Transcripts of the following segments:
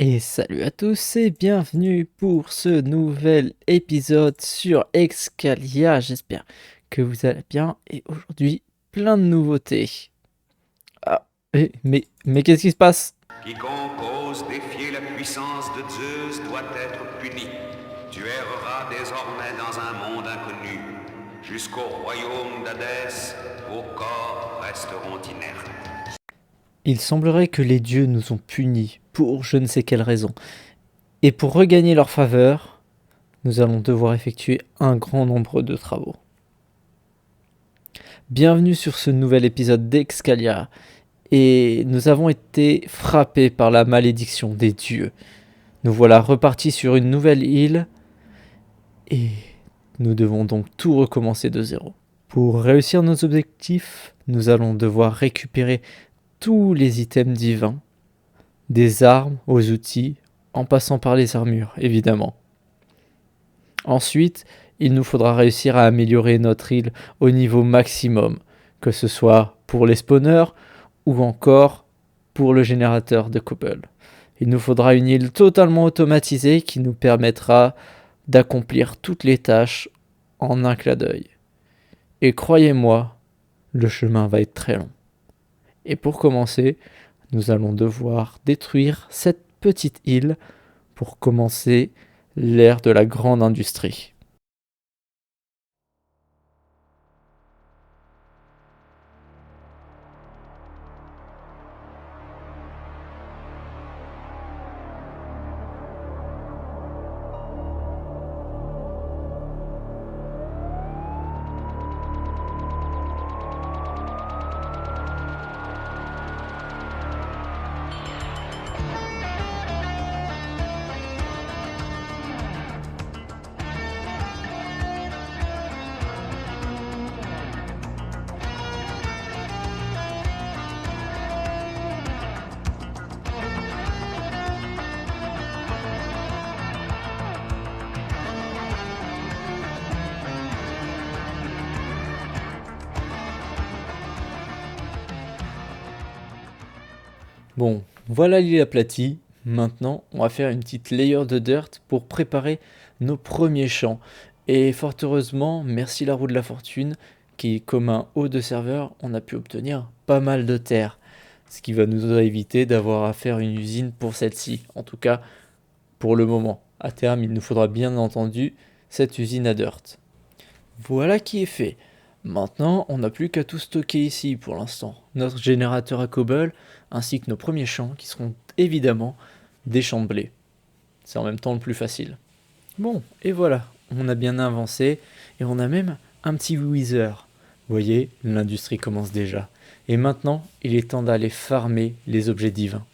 Et salut à tous et bienvenue pour ce nouvel épisode sur Excalia. J'espère que vous allez bien et aujourd'hui plein de nouveautés. Ah, mais qu'est-ce qui se passe? Quiconque ose défier la puissance de Zeus doit être puni. Tu erreras désormais dans un monde inconnu. Jusqu'au royaume d'Hadès, vos corps resteront inertes. Il semblerait que les dieux nous ont punis pour je ne sais quelle raison. Et pour regagner leur faveur, nous allons devoir effectuer un grand nombre de travaux. Bienvenue sur ce nouvel épisode d'Excalia. Et nous avons été frappés par la malédiction des dieux. Nous voilà repartis sur une nouvelle île et nous devons donc tout recommencer de zéro. Pour réussir nos objectifs, nous allons devoir récupérer tous les items divins, des armes aux outils, en passant par les armures, évidemment. Ensuite, il nous faudra réussir à améliorer notre île au niveau maximum, que ce soit pour les spawners ou encore pour le générateur de cobble. Il nous faudra une île totalement automatisée qui nous permettra d'accomplir toutes les tâches en un clin d'œil. Et croyez-moi, le chemin va être très long. Et pour commencer, nous allons devoir détruire cette petite île pour commencer l'ère de la grande industrie. Bon, voilà l'île aplatie. Maintenant, on va faire une petite layer de dirt pour préparer nos premiers champs. Et fort heureusement, merci la roue de la fortune, qui, comme un haut de serveur, on a pu obtenir pas mal de terre. Ce qui va nous éviter d'avoir à faire une usine pour celle-ci. En tout cas, pour le moment. À terme, il nous faudra bien entendu cette usine à dirt. Voilà qui est fait. Maintenant, on n'a plus qu'à tout stocker ici pour l'instant. Notre générateur à cobble, ainsi que nos premiers champs qui seront évidemment des champs de blé. C'est en même temps le plus facile. Bon, et voilà, on a bien avancé et on a même un petit wither. Vous voyez, l'industrie commence déjà. Et maintenant, il est temps d'aller farmer les objets divins.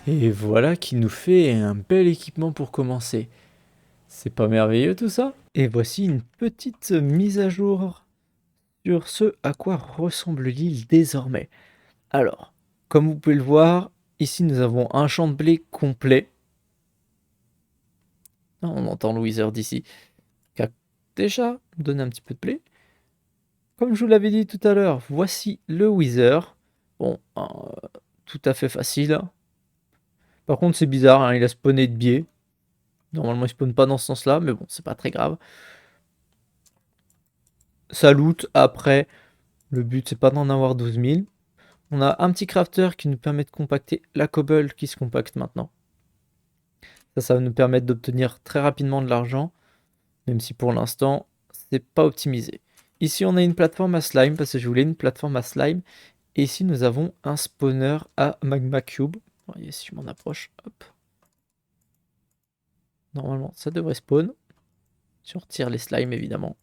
Et voilà qui nous fait un bel équipement pour commencer. C'est pas merveilleux tout ça? Et voici une petite mise à jour sur ce à quoi ressemble l'île désormais. Alors, comme vous pouvez le voir, ici nous avons un champ de blé complet. On entend le Wither d'ici, qui a déjà donné un petit peu de blé. Comme je vous l'avais dit tout à l'heure, voici le Wither. Bon, tout à fait facile. Par contre, c'est bizarre, hein, il a spawné de biais. Normalement, il spawn pas dans ce sens-là, mais bon, c'est pas très grave. Ça loot après. Le but, c'est pas d'en avoir 12 000. On a un petit crafter qui nous permet de compacter la cobble qui se compacte maintenant. Ça va nous permettre d'obtenir très rapidement de l'argent, même si pour l'instant, c'est pas optimisé. Ici, on a une plateforme à slime, parce que je voulais une plateforme à slime. Et ici, nous avons un spawner à magma cube. Voyez, si je m'en approche, hop. Normalement, ça devrait spawn. Si on retire les slimes, évidemment.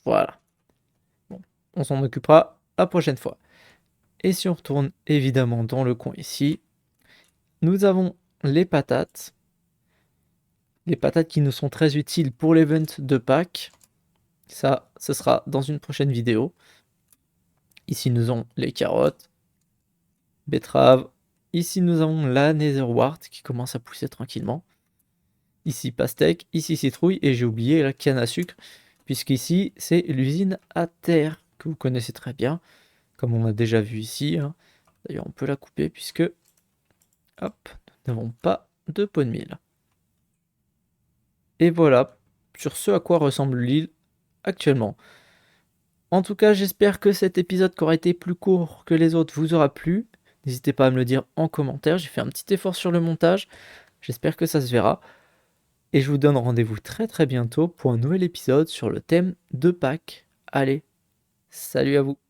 Voilà. Bon, on s'en occupera la prochaine fois. Et si on retourne évidemment dans le coin ici, nous avons les patates. Les patates qui nous sont très utiles pour l'event de Pâques. Ça, ce sera dans une prochaine vidéo. Ici, nous avons les carottes, betteraves. Ici, nous avons la netherwort qui commence à pousser tranquillement. Ici, pastèque. Ici, citrouille. Et j'ai oublié la canne à sucre, puisqu'ici, c'est l'usine à terre que vous connaissez très bien, comme on a déjà vu ici. Hein. D'ailleurs, on peut la couper puisque, hop, nous n'avons pas de pot de mille. Et voilà, sur ce à quoi ressemble l'île actuellement. En tout cas, j'espère que cet épisode qui aura été plus court que les autres vous aura plu. N'hésitez pas à me le dire en commentaire. J'ai fait un petit effort sur le montage. J'espère que ça se verra. Et je vous donne rendez-vous très très bientôt pour un nouvel épisode sur le thème de Pâques. Allez, salut à vous!